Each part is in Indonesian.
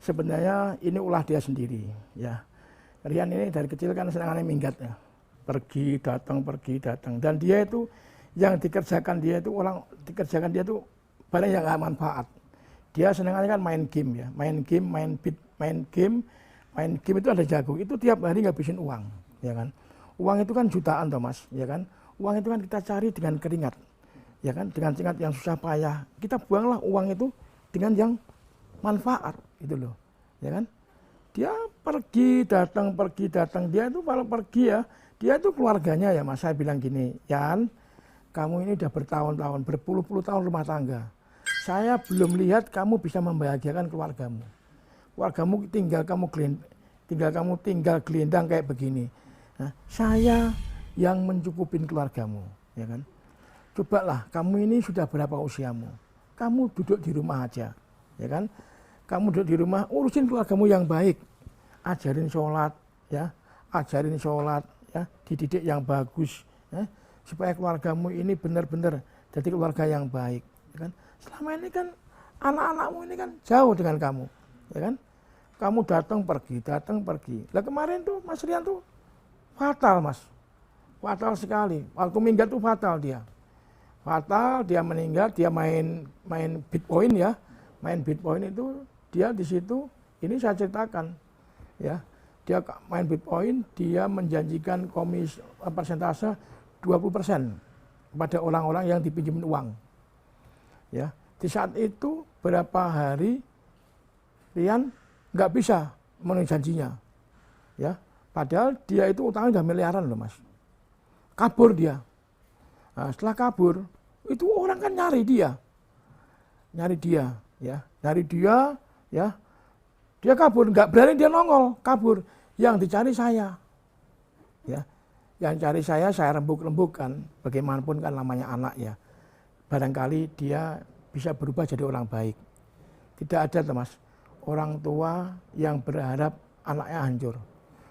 sebenarnya ini ulah dia sendiri, ya. Rian ini dari kecil kan senangannya minggat ya, pergi datang, dan dia itu yang dikerjakan dia itu barang yang nggak manfaat. Dia senangannya kan main game ya, main game itu ada jago, itu tiap hari ngabisin uang, ya kan. Uang itu kan jutaan toh mas, ya kan. Uang itu kan kita cari dengan keringat, ya kan, dengan keringat yang susah payah. Kita buanglah uang itu dengan yang manfaat, gitu loh, ya kan. Dia pergi datang, dia itu kalau pergi ya, dia itu keluarganya ya mas, saya bilang gini, Yan, kamu ini udah bertahun-tahun, berpuluh-puluh tahun rumah tangga. Saya belum lihat kamu bisa membahagiakan keluargamu. Keluargamu tinggal gelindang kayak begini. Nah, saya yang mencukupin keluargamu, ya kan. Cobalah, kamu ini sudah berapa usiamu? Kamu duduk di rumah aja, ya kan. Kamu duduk di rumah, urusin keluargamu yang baik. Ajarin sholat, ya. Dididik yang bagus, ya. Supaya keluargamu ini benar-benar jadi keluarga yang baik, ya kan. Selama ini kan anak-anakmu ini kan jauh dengan kamu, ya kan. Kamu datang pergi. Lah kemarin tuh Mas Rian tuh fatal mas, fatal sekali. Waktu minggat tuh fatal dia meninggal. Dia main Bitcoin ya, main Bitcoin itu dia di situ. Ini saya ceritakan, ya. Dia main Bitcoin, dia menjanjikan persentase 20% kepada orang-orang yang dipinjemin uang. Ya, di saat itu berapa hari Rian nggak bisa memenuhi janjinya, ya. Padahal dia itu utangnya udah miliaran loh mas. Kabur dia. Nah, setelah kabur, itu orang kan nyari dia, ya. Dia kabur, nggak berani dia nongol, kabur. Yang dicari saya, ya. Yang cari saya rembuk-rembukkan. Bagaimanapun kan namanya anak ya. Barangkali dia bisa berubah jadi orang baik. Tidak ada mas, orang tua yang berharap anaknya hancur.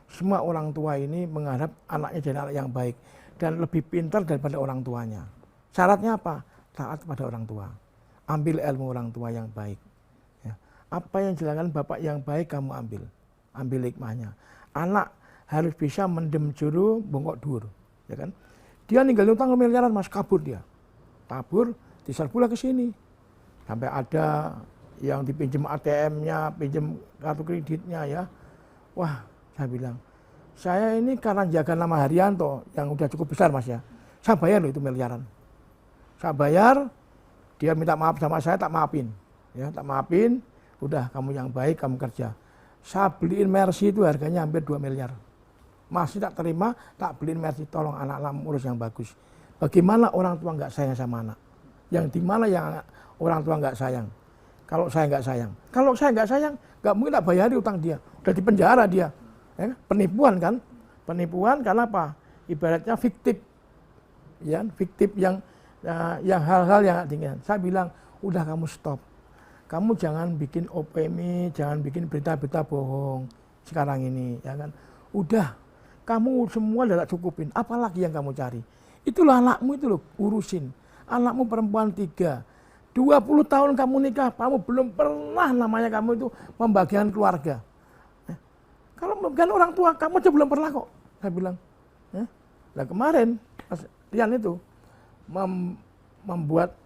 Semua orang tua ini mengharap anaknya jadi anak yang baik dan lebih pintar daripada orang tuanya. Syaratnya apa? Taat pada orang tua. Ambil ilmu orang tua yang baik. Ya. Apa yang dilakukan bapak yang baik kamu ambil hikmahnya. Anak harus bisa mendem juru bongkok dur, ya kan? Dia ninggalin utang miliaran mas, kabur dia. Kabur, diserbulah ke sini. Sampai ada yang dipinjam ATM-nya, pinjam kartu kreditnya ya. Wah, saya bilang, saya ini karena jaga nama Haryanto yang udah cukup besar mas ya. Saya bayar loh itu miliaran. Saya bayar, dia minta maaf sama saya, tak maafin. Ya, tak maafin, udah kamu yang baik, kamu kerja. Saya beliin Mercy itu harganya hampir 2 miliar. Masih tak terima, tak beliin Mercy, tolong anak-anak urus yang bagus. Bagaimana orang tua nggak sayang sama anak? Yang dimana yang orang tua nggak sayang? Kalau saya nggak sayang, nggak mungkin tak bayari utang dia. Udah di penjara dia. Ya, penipuan kan? Penipuan karena apa? Ibaratnya fiktif. Ya, fiktif yang hal-hal yang tinggi. Saya bilang, udah kamu stop. Kamu jangan bikin opini, jangan bikin berita-berita bohong sekarang ini, ya kan? Udah, kamu semua udah cukupin. Apalagi yang kamu cari? Itulah anakmu itu loh, urusin. Anakmu perempuan 3, 20 tahun kamu nikah, kamu belum pernah namanya kamu itu membagikan keluarga. Kalau membagikan orang tua, kamu aja belum pernah kok. Saya bilang. Nah kemarin, Mas Rian itu membuat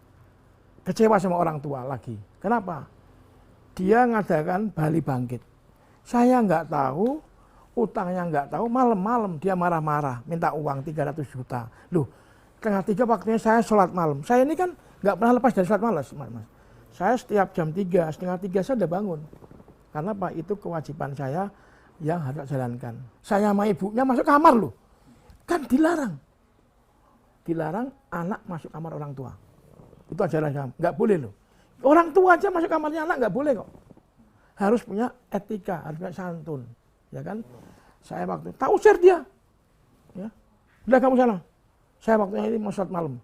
kecewa sama orang tua lagi. Kenapa? Dia ngadakan Bali Bangkit. Saya nggak tahu, utangnya nggak tahu, malam-malam dia marah-marah, minta uang 300 juta. Loh, 2:30 waktunya saya sholat malam. Saya ini kan nggak pernah lepas dari sholat malam, mas. Saya setiap jam 3, 2:30 saya udah bangun. Karena apa? Itu kewajiban saya yang harus jalankan. Saya sama ibunya masuk kamar loh. Kan dilarang. Dilarang anak masuk kamar orang tua. Itu ajaran kami, nggak boleh loh. Orang tua aja masuk kamarnya anak nggak boleh kok. Harus punya etika, harus punya santun, ya kan? Saya waktu tak usir dia, ya. Udah kamu sana. Saya waktunya ini mau sholat malam.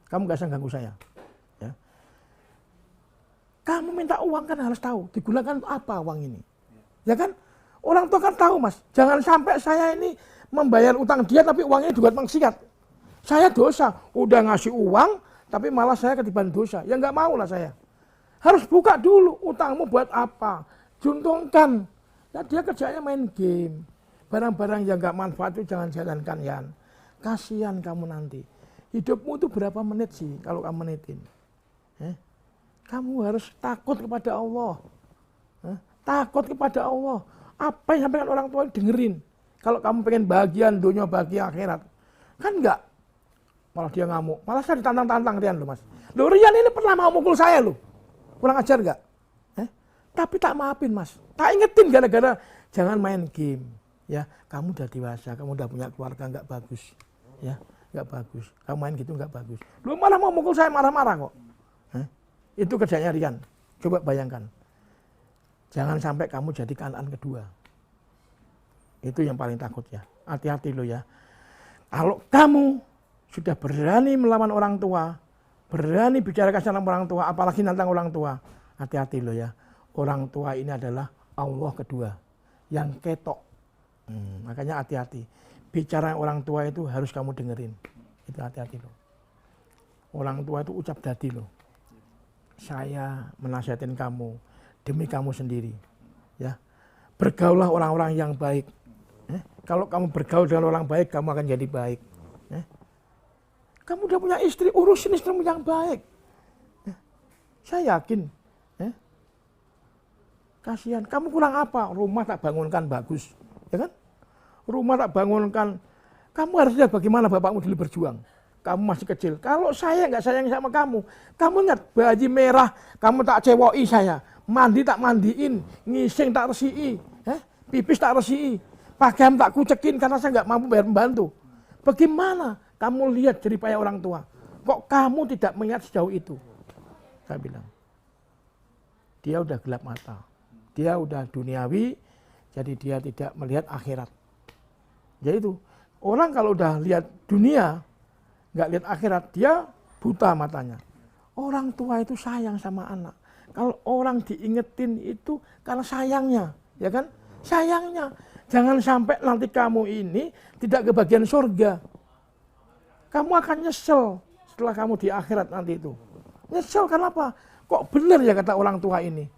Kamu nggak usah ganggu saya, ya. Kamu minta uang kan harus tahu digunakan untuk apa uang ini, ya kan? Orang tua kan tahu mas. Jangan sampai saya ini membayar utang dia tapi uangnya dibuat maksiat. Saya dosa, udah ngasih uang tapi malah saya ketiban dosa. Ya nggak mau lah saya. Harus buka dulu utangmu buat apa. juntungkan. Nah, dia kerjanya main game. Barang-barang yang gak manfaat itu jangan jalankan, Yan. Kasihan kamu nanti. Hidupmu itu berapa menit sih kalau kamu menitin? Kamu harus takut kepada Allah. Takut kepada Allah. Apa yang sampaikan orang tua dengerin. Kalau kamu pengen bahagia dunia, bahagia akhirat. Kan enggak. Malah dia ngamuk. Malah saya ditantang-tantang Rian loh, Mas. Loh, Rian ini pernah mau mukul saya loh. Kurang ajar enggak? Tapi tak maafin, Mas. Tak ingetin gara-gara jangan main game. Ya, kamu udah dewasa, kamu udah punya keluarga, enggak bagus. Ya, enggak bagus. Kamu main gitu enggak bagus. Lu malah mau mukul saya marah-marah kok. Itu kerjanya Rian. Coba bayangkan. Jangan sampai kamu jadi kanan kedua. Itu yang paling takut ya. Hati-hati lo ya. Kalau kamu sudah berani melawan orang tua, berani bicara kasar sama orang tua, apalagi nantang orang tua, hati-hati lo ya. Orang tua ini adalah Allah kedua, yang ketok. Makanya hati-hati. Bicara orang tua itu harus kamu dengerin. Itu hati-hati lo. Orang tua itu ucap dadi lo. Saya menasihatin kamu demi kamu sendiri. Ya, bergaulah orang-orang yang baik. Kalau kamu bergaul dengan orang baik, kamu akan jadi baik. Kamu udah punya istri, urusin istrimu yang baik. Saya yakin. Kasihan, kamu kurang apa? Rumah tak bangunkan bagus, ya kan? Rumah tak bangunkan. Kamu harus lihat bagaimana bapakmu dulu berjuang. Kamu masih kecil. Kalau saya nggak sayang sama kamu ingat baju merah, kamu tak cewoki saya. Mandi tak mandiin, ngising tak resii, pipis tak resii, pakaian tak kucekin karena saya nggak mampu bayar pembantu. Bagaimana kamu lihat jeripaya orang tua? Kok kamu tidak melihat sejauh itu? Saya bilang, dia udah gelap mata, dia udah duniawi, jadi dia tidak melihat akhirat. Jadi itu, orang kalau udah lihat dunia, nggak lihat akhirat, dia buta matanya. Orang tua itu sayang sama anak. Kalau orang diingetin itu karena sayangnya, ya kan? Sayangnya. Jangan sampai nanti kamu ini tidak kebagian surga. Kamu akan nyesel setelah kamu di akhirat nanti itu. Nyesel kenapa? Kok benar ya kata orang tua ini?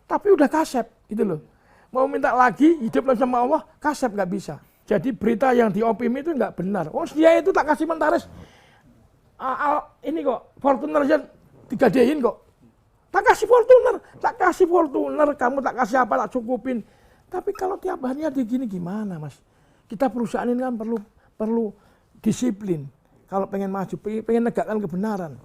Tapi udah kasep, gitu loh. Mau minta lagi, hidup sama Allah, kasep nggak bisa. Jadi berita yang diopimi itu nggak benar. Oh, dia itu tak kasih mentaris. Ini kok Fortuner aja digadein kok. Tak kasih Fortuner, kamu tak kasih apa, tak cukupin. Tapi kalau tiap harinya begini gimana, Mas? Kita perusahaan ini kan perlu disiplin. Kalau pengen maju, pengen negakkan kebenaran.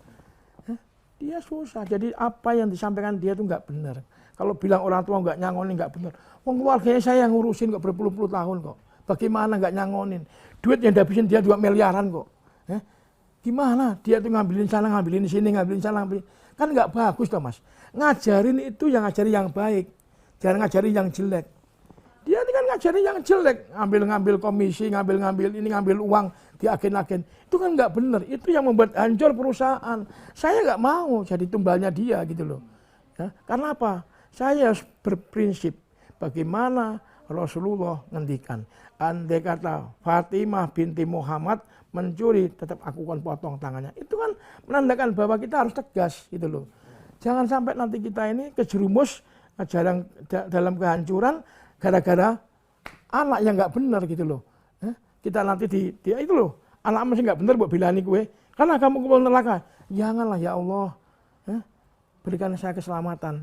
Dia susah. Jadi apa yang disampaikan dia itu nggak benar. Kalau bilang orang tua nggak nyangonin nggak benar. Wong keluarganya saya yang ngurusin kok berpuluh-puluh tahun kok. Bagaimana nggak nyangonin? Duit yang dihabisin dia 2 miliaran kok. Gimana? Dia tuh ngambilin sana, ngambilin sini, ngambilin sana, ngambilin. Kan nggak bagus toh, Mas. Ngajarin itu yang ngajari yang baik. Jangan ngajarin yang jelek. Dia ini kan ngajarin yang jelek. Ngambil komisi, ngambil ini, ngambil uang di agen-agen. Itu kan nggak benar. Itu yang membuat hancur perusahaan. Saya nggak mau jadi tumbalnya dia gitu loh. Ya, karena apa? Saya harus berprinsip. Bagaimana Rasulullah ngendikan. Andai kata Fatimah binti Muhammad mencuri, tetap aku akan potong tangannya. Itu kan menandakan bahwa kita harus tegas gitu loh. Jangan sampai nanti kita ini kejerumus dalam kehancuran gara-gara anak yang nggak benar gitu loh. Kita nanti itu loh, anak masih nggak benar buat bilani gue, karena kamu ke neraka. Janganlah ya Allah, berikan saya keselamatan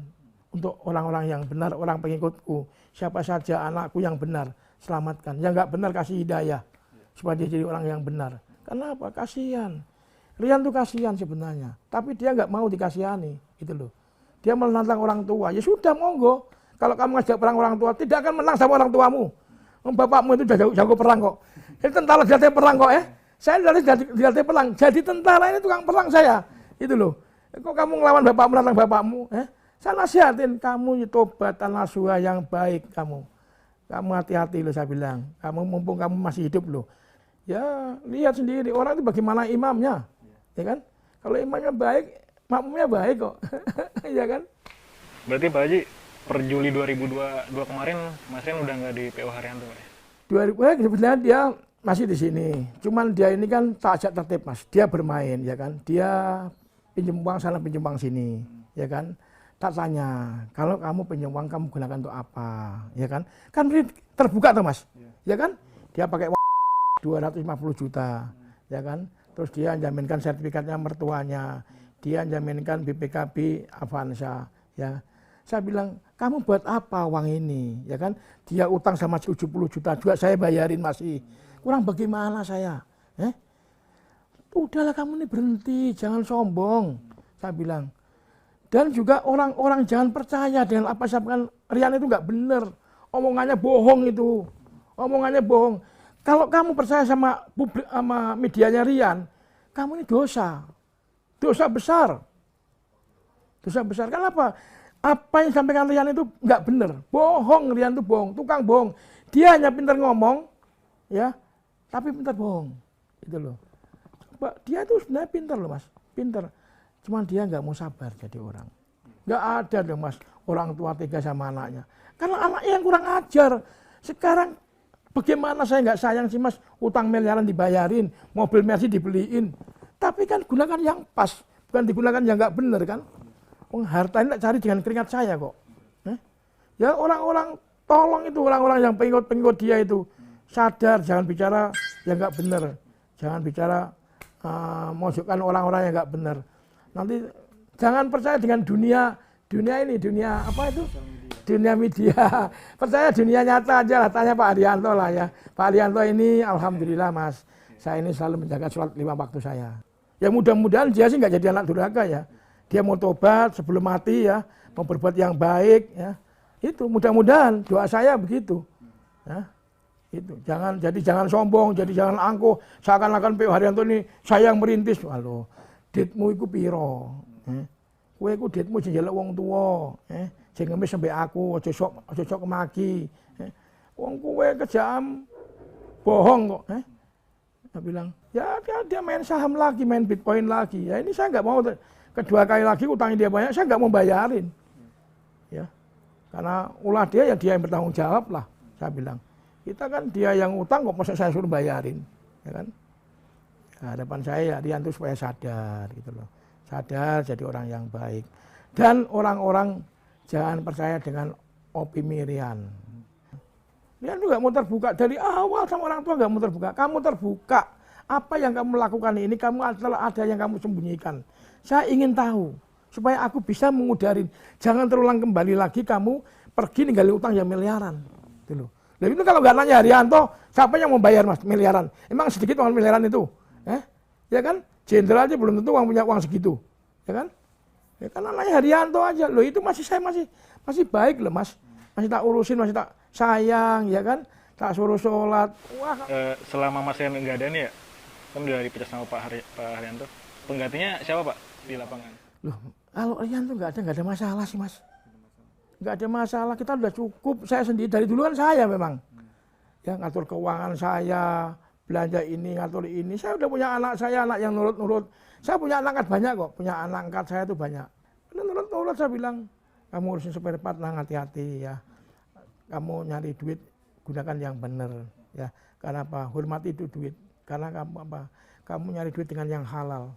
untuk orang-orang yang benar, orang pengikutku. Siapa saja anakku yang benar, selamatkan. Yang nggak benar kasih hidayah supaya dia jadi orang yang benar. Kenapa? Kasihan. Rian tuh kasihan sebenarnya, tapi dia nggak mau dikasihani, gitu loh. Dia menantang orang tua. Ya sudah, monggo. Kalau kamu ngajak perang orang tua, tidak akan menang sama orang tuamu. Bapakmu itu udah jago perang kok. Ini tentara dilatih perang kok. Saya dilatih perang. Jadi tentara ini tukang perang saya. Itu loh. Kok kamu ngelawan bapakmu, menantang bapakmu? Saya nasihatin kamu tobatan nasuha yang baik kamu. Kamu hati-hati loh saya bilang. Kamu mumpung kamu masih hidup loh. Ya lihat sendiri orang itu bagaimana imamnya. Ya kan? Kalau imamnya baik, makmumnya baik kok. Ya kan? Berarti Pak Haji, per Juli 2022 kemarin Mas Rian udah nggak di PO Haryanto ya? Sebenarnya dia masih di sini. Cuman dia ini kan tak ajak tertib, Mas. Dia bermain ya kan. Dia pinjam uang sana, pinjam uang sini, ya kan. tak tanya, kalau kamu pinjam uang kamu gunakan untuk apa, ya kan? Kan terbuka tuh Mas, ya kan? Dia pakai 250 juta, ya kan? Terus dia jaminkan sertifikatnya mertuanya, dia jaminkan BPKB Avanza, ya. Saya bilang, kamu buat apa uang ini, ya kan? Dia utang sama 70 juta juga saya bayarin masih. Kurang bagaimana saya? Udahlah kamu ini berhenti, jangan sombong, saya bilang. Dan juga orang-orang jangan percaya dengan apa saya bilang, Rian itu nggak benar, omongannya bohong itu, omongannya bohong. Kalau kamu percaya sama publik, sama medianya Rian, kamu ini dosa besar, dosa besar. Kenapa? Apa yang disampaikan Rian itu nggak benar, bohong. Rian itu bohong, tukang bohong. Dia hanya pintar ngomong, ya, tapi pintar bohong, itu loh. Dia itu sebenarnya pintar loh Mas, pintar. Cuman dia nggak mau sabar jadi orang. Nggak ada dong Mas, orang tua tega sama anaknya. Karena anaknya yang kurang ajar. Sekarang bagaimana saya nggak sayang sih Mas, utang miliaran dibayarin, mobil Mercy dibeliin. Tapi kan gunakan yang pas, bukan digunakan yang nggak benar kan. Harta ini cari dengan keringat saya kok. Ya orang-orang tolong itu, orang-orang yang pengikut dia itu sadar, jangan bicara yang nggak benar, jangan bicara mojokkan orang-orang yang nggak benar. Nanti jangan percaya dengan dunia apa itu? Dunia media. Percaya dunia nyata aja lah, tanya Pak Arianto lah ya. Pak Arianto ini alhamdulillah Mas, saya ini selalu menjaga sholat 5 waktu saya. Ya mudah-mudahan dia sih nggak jadi anak durhaka ya. Dia mau tobat sebelum mati ya, mau berbuat yang baik ya. Itu mudah-mudahan doa saya begitu. Ya. Itu jangan sombong, jangan angkuh. Seakan-akan Pak Haryanto ini saya yang merintis. Halo, ditmu iku piro? Kowe iku ditmu njaluk wong tuwa, sing ngemis sampe aku, aja sok kemaki. Wong kowe kejam bohong kok. Saya bilang, ya dia main saham lagi, main Bitcoin lagi. Ya ini saya nggak mau kedua kali lagi utangnya dia banyak, saya nggak mau bayarin. Ya. Karena ulah dia ya dia yang bertanggung jawab lah, saya bilang. Kita kan dia yang utang kok masa saya suruh bayarin, ya kan? Harapan saya Rian itu supaya sadar gitu loh. Sadar jadi orang yang baik. Dan orang-orang jangan percaya dengan opini Rian. Rian juga mau terbuka dari awal sama orang tua nggak mau terbuka. Kamu terbuka. Apa yang kamu lakukan ini kamu ada yang kamu sembunyikan. Saya ingin tahu supaya aku bisa mengudarin. Jangan terulang kembali lagi kamu pergi ninggalin utang yang miliaran. Gitu loh. Nah itu kalau nggak nanya Haryanto, siapa yang mau bayar Mas miliaran? Emang sedikit uang miliaran itu? Ya kan? Jenderal aja belum tentu punya uang segitu. Ya kan? Ya kan anaknya Haryanto aja. Loh itu saya masih baik loh Mas. Masih tak urusin, masih tak sayang, ya kan? Tak suruh sholat. Wah. Selama Mas Rian nggak ada nih ya, kan udah dipecat sama Pak Haryanto. Penggantinya siapa Pak di lapangan? Loh, kalau Rian tuh nggak ada masalah sih Mas. Nggak ada masalah, kita udah cukup. Saya sendiri dari dulu kan saya memang. Ya ngatur keuangan saya, belanja ini, ngatur ini. Saya udah punya anak saya, anak yang nurut-nurut. Saya punya anak angkat banyak kok, punya anak angkat saya tuh banyak. Nurut-nurut saya bilang, kamu urusin spare part lah, hati-hati ya. Kamu nyari duit, gunakan yang benar. Ya, karena apa? Hormati itu duit. Karena kamu apa? Kamu nyari duit dengan yang halal.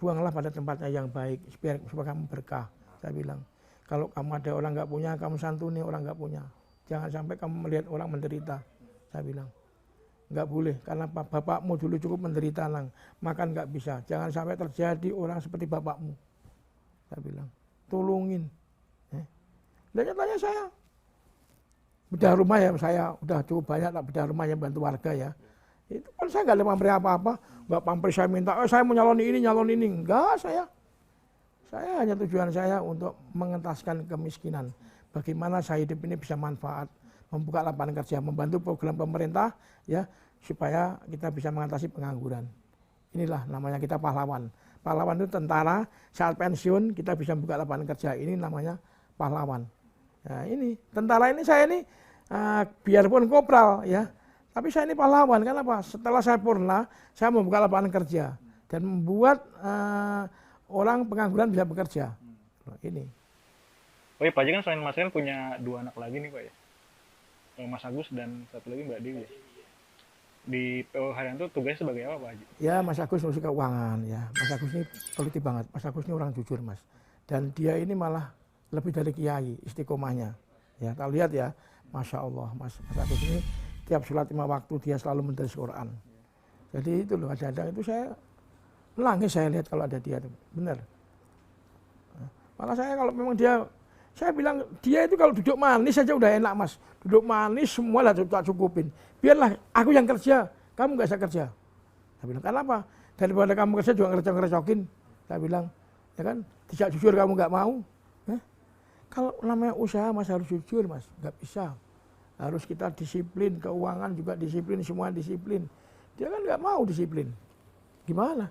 Buanglah pada tempatnya yang baik supaya kamu berkah. Saya bilang, kalau kamu ada orang nggak punya, kamu santuni orang nggak punya. Jangan sampai kamu melihat orang menderita. Saya bilang, nggak boleh. Karena bapakmu dulu cukup menderita lang, makan nggak bisa. Jangan sampai terjadi orang seperti bapakmu. Saya bilang, tolongin. Dan nyatanya saya bedah rumah ya, saya udah cukup banyak tak bedah rumah yang bantu warga ya. Itu kan saya nggak ada pamrih apa-apa, nggak pamrih saya minta, saya mau nyalon ini, enggak saya hanya tujuan saya untuk mengentaskan kemiskinan. Bagaimana saya hidup ini bisa manfaat, membuka lapangan kerja, membantu program pemerintah ya supaya kita bisa mengatasi pengangguran. Inilah namanya kita pahlawan. Pahlawan itu tentara, saat pensiun kita bisa membuka lapangan kerja. Ini namanya pahlawan. Nah ini tentara ini saya ini biarpun kopral ya. Tapi saya ini pahlawan, kenapa? Setelah saya purna, saya membuka lapangan kerja dan membuat orang pengangguran bisa bekerja. Ini. Oh iya, Pak Haji kan selain Mas Rian punya 2 anak lagi nih Pak ya, Mas Agus dan satu lagi Mbak Dewi. Di PO Haryanto tugasnya sebagai apa Pak Haji? Ya Mas Agus ngurusi keuangan ya. Mas Agus ini teliti banget. Mas Agus ini orang jujur Mas. Dan dia ini malah lebih dari kiai istiqomahnya. Ya, kita lihat ya, Masya Allah, Mas Agus ini tiap sholat 5 waktu dia selalu menulis Quran. Jadi itu loh, kadang-kadang itu saya nangis saya lihat kalau ada dia itu, benar. Malah saya kalau memang dia, saya bilang dia itu kalau duduk manis saja udah enak Mas. Duduk manis semua lah tak cukupin. Biarlah aku yang kerja, kamu nggak usah kerja. Saya bilang, kenapa? Daripada kamu kerja juga ngerecokin. Saya bilang, ya kan, tidak jujur kamu nggak mau. Kalau namanya usaha Mas harus jujur Mas, nggak bisa. Harus kita disiplin, keuangan juga disiplin, semua disiplin. Dia kan nggak mau disiplin. Gimana?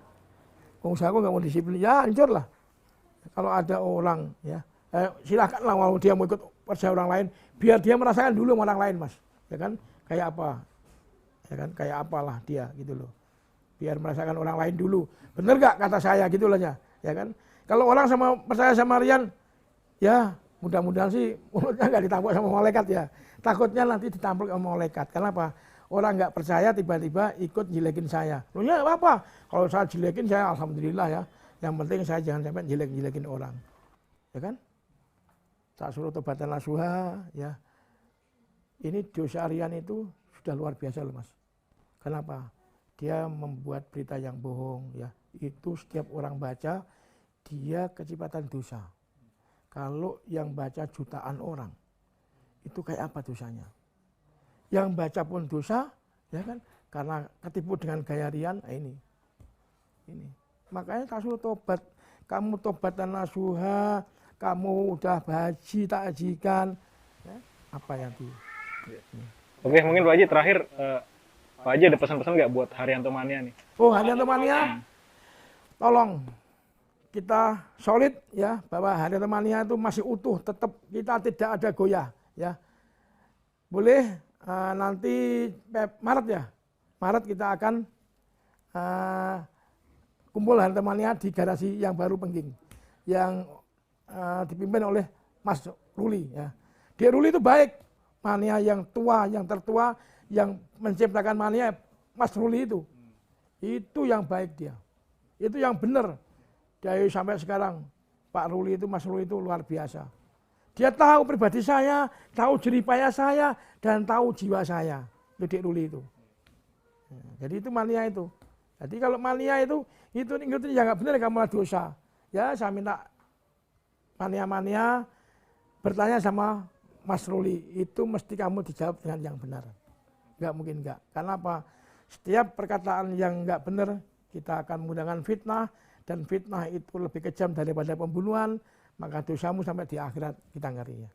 Pengusaha aku nggak mau disiplin, ya hancur lah. Kalau ada orang, ya silakanlah kalau dia mau ikut kerja orang lain, biar dia merasakan dulu sama orang lain Mas. Ya kan, kayak apa? Ya kan, kayak apalah dia gitu loh. Biar merasakan orang lain dulu. Bener nggak kata saya gitu loh ya kan? Kalau orang percaya sama Rian, ya mudah-mudahan sih mulutnya nggak ditampuk sama malaikat ya. Takutnya nanti ditampuk sama malaikat. Kenapa? Orang nggak percaya tiba-tiba ikut jelekin saya. Loh ya apa? Kalau saya jelekin saya alhamdulillah ya. Yang penting saya jangan sampai jelek-jelekin orang. Ya kan? Tak suruh tobatan nasuha ya. Ini dosa Rian itu sudah luar biasa loh Mas. Kenapa? Dia membuat berita yang bohong ya. Itu setiap orang baca dia keciptaan dosa. Kalau yang baca jutaan orang, itu kayak apa dosanya? Yang baca pun dosa, ya kan? Karena ketipu dengan gaya Rian, ini. Makanya tak suruh tobat. Kamu tobatan nasuha, kamu udah haji, tak hajikan. Ya, apa yang di... Oke, mungkin Pak Haji terakhir, Pak Haji ada pesan-pesan nggak buat Haryanto Mania nih? Oh, Haryanto Mania, tolong. Kita solid ya bahwa Haryanto Mania itu masih utuh, tetap kita tidak ada goyah ya. Boleh nanti Maret ya. Maret kita akan kumpul Haryanto Mania di garasi yang baru Pengging yang dipimpin oleh Mas Ruli ya. Dia Ruli itu baik, mania yang tua, yang tertua yang menciptakan mania Mas Ruli itu. Itu yang baik dia. Itu yang benar. Dari sampai sekarang Pak Ruli itu, Mas Ruli itu luar biasa. Dia tahu pribadi saya, tahu jeripaya saya, dan tahu jiwa saya. Itu Dik Ruli itu. Jadi itu mania itu. Jadi kalau mania itu ya nggak benar kamu dosa. Ya saya minta mania-mania bertanya sama Mas Ruli. Itu mesti kamu dijawab dengan yang benar. Nggak mungkin nggak. Karena apa? Setiap perkataan yang nggak benar, kita akan menggunakan fitnah. Dan fitnah itu lebih kejam daripada pembunuhan, maka dosamu sampai di akhirat kita ngeri ya.